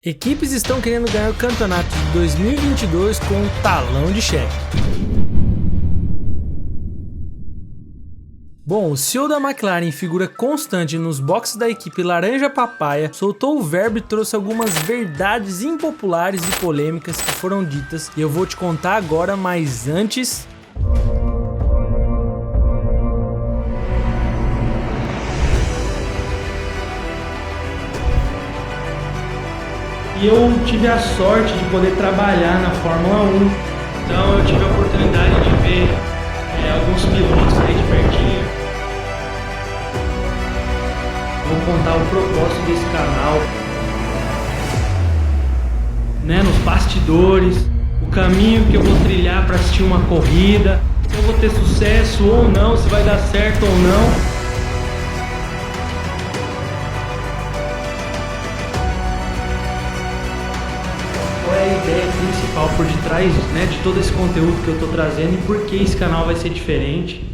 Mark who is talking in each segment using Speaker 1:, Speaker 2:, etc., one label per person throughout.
Speaker 1: Equipes estão querendo ganhar o campeonato de 2022 com um talão de cheque. Bom, o CEO da McLaren, figura constante nos boxes da equipe Laranja Papaya, soltou o verbo e trouxe algumas verdades impopulares e polêmicas que foram ditas e eu vou te contar agora, mas antes...
Speaker 2: E eu tive a sorte de poder trabalhar na Fórmula 1, então eu tive a oportunidade de ver alguns pilotos aí de pertinho. Vou contar o propósito desse canal, nos bastidores, o caminho que eu vou trilhar para assistir uma corrida, se eu vou ter sucesso ou não, se vai dar certo ou não. A ideia principal por detrás de todo esse conteúdo que eu estou trazendo e por que esse canal vai ser diferente.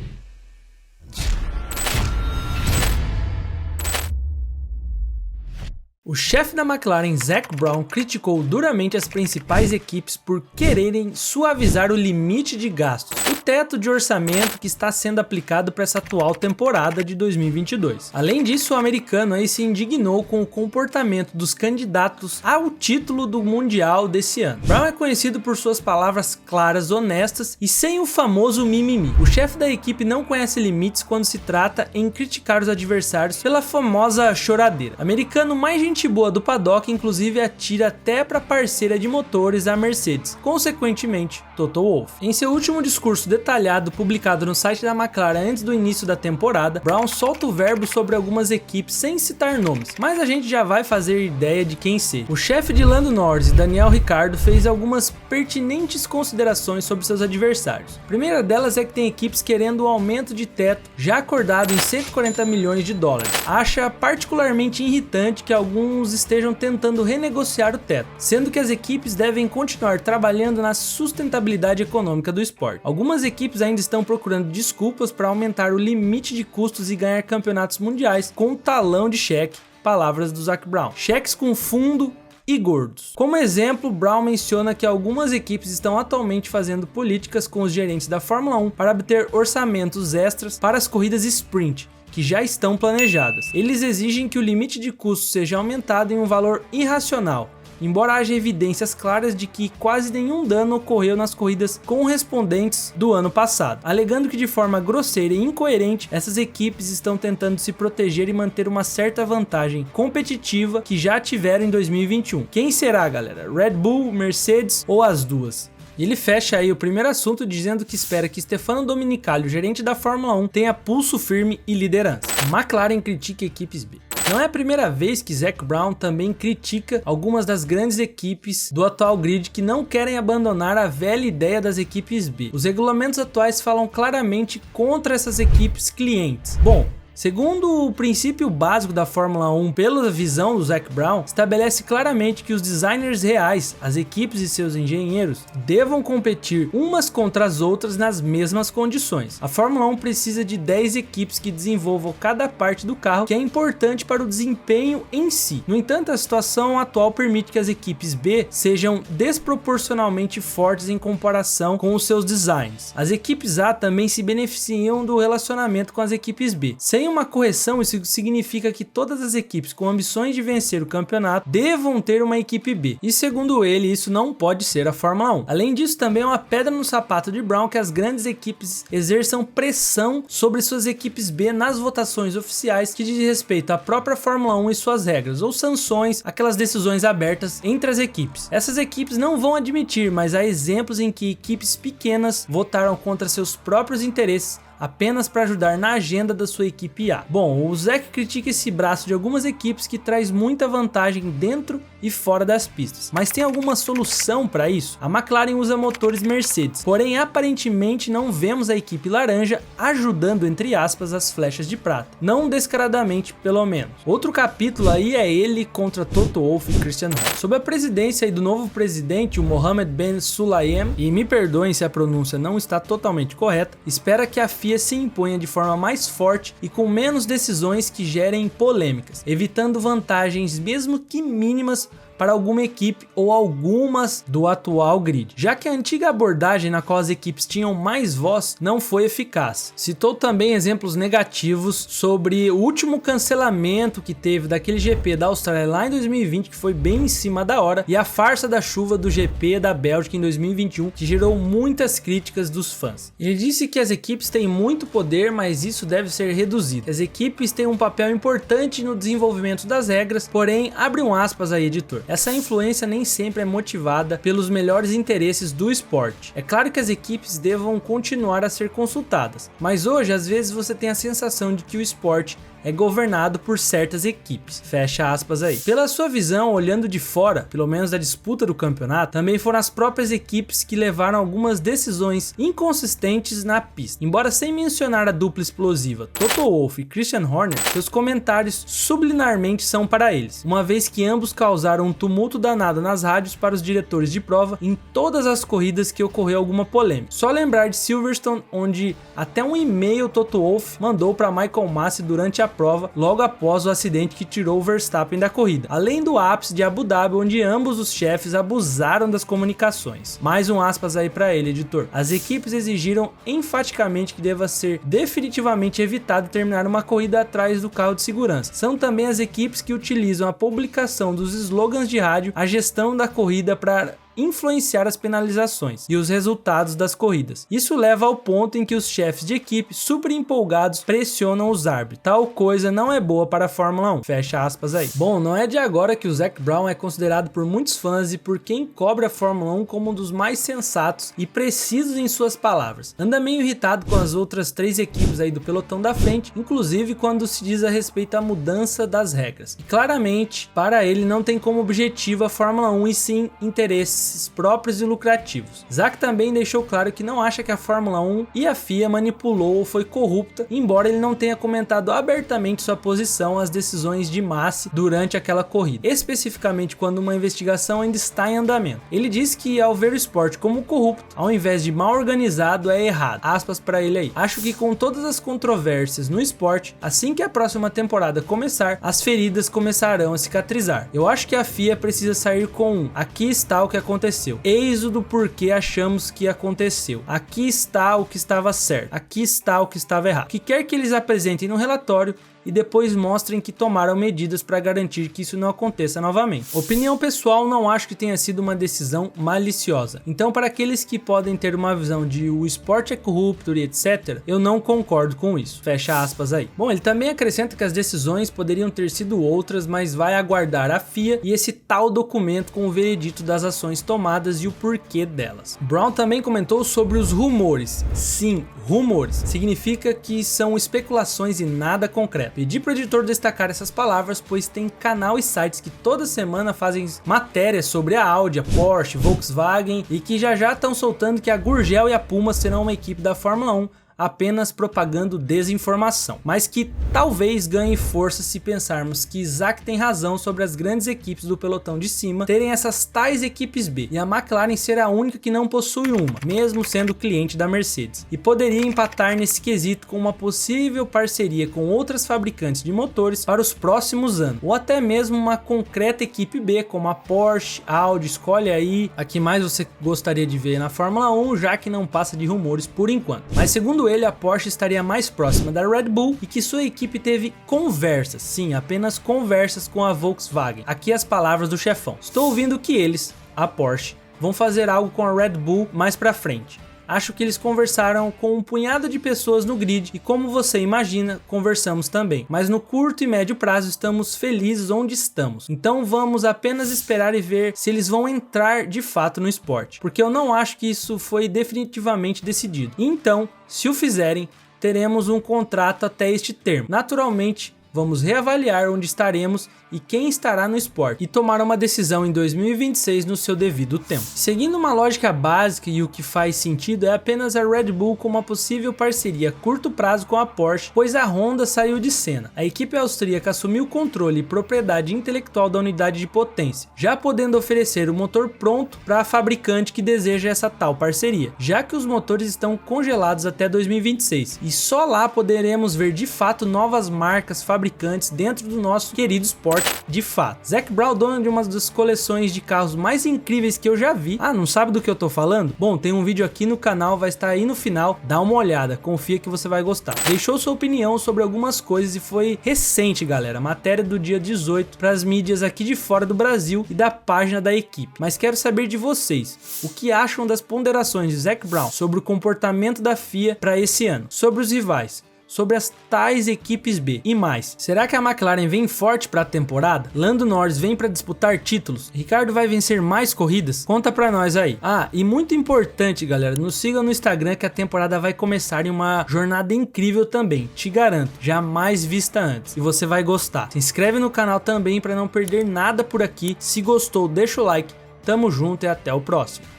Speaker 1: O chefe da McLaren, Zac Brown, criticou duramente as principais equipes por quererem suavizar o limite de gastos, o teto de orçamento que está sendo aplicado para essa atual temporada de 2022. Além disso, o americano aí se indignou com o comportamento dos candidatos ao título do Mundial desse ano. Brown é conhecido por suas palavras claras, honestas e sem o famoso mimimi. O chefe da equipe não conhece limites quando se trata em criticar os adversários pela famosa choradeira. Americano mais gente boa do paddock, inclusive atira até para a parceira de motores, a Mercedes, consequentemente, Toto Wolff. Em seu último discurso detalhado publicado no site da McLaren antes do início da temporada, Brown solta o verbo sobre algumas equipes sem citar nomes, mas a gente já vai fazer ideia de quem seja. O chefe de Lando Norris, Daniel Ricciardo, fez algumas pertinentes considerações sobre seus adversários. A primeira delas é que tem equipes querendo um aumento de teto já acordado em 140 milhões de dólares. Acha particularmente irritante que alguns estejam tentando renegociar o teto, sendo que as equipes devem continuar trabalhando na sustentabilidade econômica do esporte. Algumas equipes ainda estão procurando desculpas para aumentar o limite de custos e ganhar campeonatos mundiais com um talão de cheque, palavras do Zac Brown. Cheques com fundo e gordos. Como exemplo, Brown menciona que algumas equipes estão atualmente fazendo políticas com os gerentes da Fórmula 1 para obter orçamentos extras para as corridas sprint, que já estão planejadas. Eles exigem que o limite de custo seja aumentado em um valor irracional, embora haja evidências claras de que quase nenhum dano ocorreu nas corridas correspondentes do ano passado, alegando que de forma grosseira e incoerente essas equipes estão tentando se proteger e manter uma certa vantagem competitiva que já tiveram em 2021. Quem será, galera? Red Bull, Mercedes ou as duas? E ele fecha aí o primeiro assunto dizendo que espera que Stefano Domenicali, o gerente da Fórmula 1, tenha pulso firme e liderança. McLaren critica equipes B. Não é a primeira vez que Zac Brown também critica algumas das grandes equipes do atual grid que não querem abandonar a velha ideia das equipes B. Os regulamentos atuais falam claramente contra essas equipes clientes. Bom, segundo o princípio básico da Fórmula 1, pela visão do Zac Brown, estabelece claramente que os designers reais, as equipes e seus engenheiros, devam competir umas contra as outras nas mesmas condições. A Fórmula 1 precisa de 10 equipes que desenvolvam cada parte do carro, que é importante para o desempenho em si. No entanto, a situação atual permite que as equipes B sejam desproporcionalmente fortes em comparação com os seus designs. As equipes A também se beneficiam do relacionamento com as equipes B. Sem uma correção, isso significa que todas as equipes com ambições de vencer o campeonato devam ter uma equipe B, e segundo ele, isso não pode ser a Fórmula 1. Além disso, também é uma pedra no sapato de Brown que as grandes equipes exerçam pressão sobre suas equipes B nas votações oficiais que diz respeito à própria Fórmula 1 e suas regras, ou sanções, aquelas decisões abertas entre as equipes. Essas equipes não vão admitir, mas há exemplos em que equipes pequenas votaram contra seus próprios interesses apenas para ajudar na agenda da sua equipe A. Bom, o Zac critica esse braço de algumas equipes que traz muita vantagem dentro e fora das pistas. Mas tem alguma solução para isso? A McLaren usa motores Mercedes, porém aparentemente não vemos a equipe laranja ajudando, entre aspas, as flechas de prata. Não descaradamente, pelo menos. Outro capítulo aí é ele contra Toto Wolff e Christian Horner. Sob a presidência aí do novo presidente, o Mohammed Ben Sulayem, e me perdoem se a pronúncia não está totalmente correta, espera que a FIA se imponha de forma mais forte e com menos decisões que gerem polêmicas, evitando vantagens mesmo que mínimas para alguma equipe ou algumas do atual grid, já que a antiga abordagem na qual as equipes tinham mais voz não foi eficaz. Citou também exemplos negativos sobre o último cancelamento que teve daquele GP da Austrália lá em 2020, que foi bem em cima da hora, e a farsa da chuva do GP da Bélgica em 2021, que gerou muitas críticas dos fãs. Ele disse que as equipes têm muito poder, mas isso deve ser reduzido. As equipes têm um papel importante no desenvolvimento das regras, porém, abre um aspas aí, editor, essa influência nem sempre é motivada pelos melhores interesses do esporte. É claro que as equipes devam continuar a ser consultadas, mas hoje às vezes você tem a sensação de que o esporte é governado por certas equipes, fecha aspas aí. Pela sua visão, olhando de fora, pelo menos da disputa do campeonato, também foram as próprias equipes que levaram algumas decisões inconsistentes na pista. Embora sem mencionar a dupla explosiva Toto Wolff e Christian Horner, seus comentários subliminarmente são para eles, uma vez que ambos causaram um tumulto danado nas rádios para os diretores de prova em todas as corridas que ocorreu alguma polêmica. Só lembrar de Silverstone, onde até um e-mail Toto Wolff mandou para Michael Masi durante a prova, logo após o acidente que tirou o Verstappen da corrida, além do ápice de Abu Dhabi, onde ambos os chefes abusaram das comunicações. Mais um aspas aí para ele, editor. As equipes exigiram enfaticamente que deva ser definitivamente evitado terminar uma corrida atrás do carro de segurança. São também as equipes que utilizam a publicação dos slogans de rádio, a gestão da corrida para influenciar as penalizações e os resultados das corridas. Isso leva ao ponto em que os chefes de equipe, super empolgados, pressionam os árbitros. Tal coisa não é boa para a Fórmula 1, fecha aspas aí. Bom, não é de agora que o Zac Brown é considerado por muitos fãs e por quem cobre a Fórmula 1 como um dos mais sensatos e precisos em suas palavras. Anda meio irritado com as outras 3 equipes aí do pelotão da frente, inclusive quando se diz a respeito à mudança das regras. E claramente, para ele não tem como objetivo a Fórmula 1 e sim interesses próprios e lucrativos. Zac também deixou claro que não acha que a Fórmula 1 e a FIA manipulou ou foi corrupta, embora ele não tenha comentado abertamente sua posição às decisões de Masi durante aquela corrida, especificamente quando uma investigação ainda está em andamento. Ele disse que ao ver o esporte como corrupto, ao invés de mal organizado, é errado. Aspas para ele aí. Acho que com todas as controvérsias no esporte, assim que a próxima temporada começar, as feridas começarão a cicatrizar. Eu acho que a FIA precisa sair com aqui está o que aconteceu. Eis o do porquê achamos que aconteceu. Aqui está o que estava certo. Aqui está o que estava errado. O que quer que eles apresentem no relatório e depois mostrem que tomaram medidas para garantir que isso não aconteça novamente. Opinião pessoal, não acho que tenha sido uma decisão maliciosa. Então, para aqueles que podem ter uma visão de o esporte é corrupto e etc, eu não concordo com isso. Fecha aspas aí. Bom, ele também acrescenta que as decisões poderiam ter sido outras, mas vai aguardar a FIA e esse tal documento com o veredito das ações tomadas e o porquê delas. Brown também comentou sobre os rumores. Sim, rumores. Significa que são especulações e nada concreto. Pedi para o editor destacar essas palavras, pois tem canal e sites que toda semana fazem matérias sobre a Audi, a Porsche, Volkswagen e que já estão soltando que a Gurgel e a Puma serão uma equipe da Fórmula 1, apenas propagando desinformação, mas que talvez ganhe força se pensarmos que Zac tem razão sobre as grandes equipes do pelotão de cima terem essas tais equipes B e a McLaren ser a única que não possui uma, mesmo sendo cliente da Mercedes, e poderia empatar nesse quesito com uma possível parceria com outras fabricantes de motores para os próximos anos, ou até mesmo uma concreta equipe B como a Porsche, Audi. Escolhe aí a que mais você gostaria de ver na Fórmula 1, já que não passa de rumores por enquanto. Mas segundo ele, a Porsche estaria mais próxima da Red Bull e que sua equipe teve conversas, sim, apenas conversas com a Volkswagen. Aqui as palavras do chefão. Estou ouvindo que eles, a Porsche, vão fazer algo com a Red Bull mais pra frente. Acho que eles conversaram com um punhado de pessoas no grid e, como você imagina, conversamos também. Mas no curto e médio prazo estamos felizes onde estamos. Então vamos apenas esperar e ver se eles vão entrar de fato no esporte, porque eu não acho que isso foi definitivamente decidido. Então, se o fizerem, teremos um contrato até este termo. Naturalmente, vamos reavaliar onde estaremos e quem estará no esporte e tomar uma decisão em 2026 no seu devido tempo. Seguindo uma lógica básica, e o que faz sentido é apenas a Red Bull com uma possível parceria a curto prazo com a Porsche, pois a Honda saiu de cena. A equipe austríaca assumiu o controle e propriedade intelectual da unidade de potência, já podendo oferecer o motor pronto para a fabricante que deseja essa tal parceria, já que os motores estão congelados até 2026 e só lá poderemos ver de fato novas marcas fabricantes dentro do nosso querido esporte forte de fato. Zac Brown, dono de uma das coleções de carros mais incríveis que eu já vi. Ah, não sabe do que eu tô falando? Bom, tem um vídeo aqui no canal, vai estar aí no final, dá uma olhada, confia que você vai gostar. Deixou sua opinião sobre algumas coisas e foi recente, galera, matéria do dia 18 para as mídias aqui de fora do Brasil e da página da equipe. Mas quero saber de vocês, o que acham das ponderações de Zac Brown sobre o comportamento da FIA para esse ano, sobre os rivais, sobre as tais equipes B e mais. Será que a McLaren vem forte para a temporada? Lando Norris vem para disputar títulos? Ricardo vai vencer mais corridas? Conta pra nós aí. Ah, e muito importante, galera, nos sigam no Instagram que a temporada vai começar em uma jornada incrível também, te garanto, jamais vista antes, e você vai gostar. Se inscreve no canal também para não perder nada por aqui. Se gostou, deixa o like, tamo junto e até o próximo.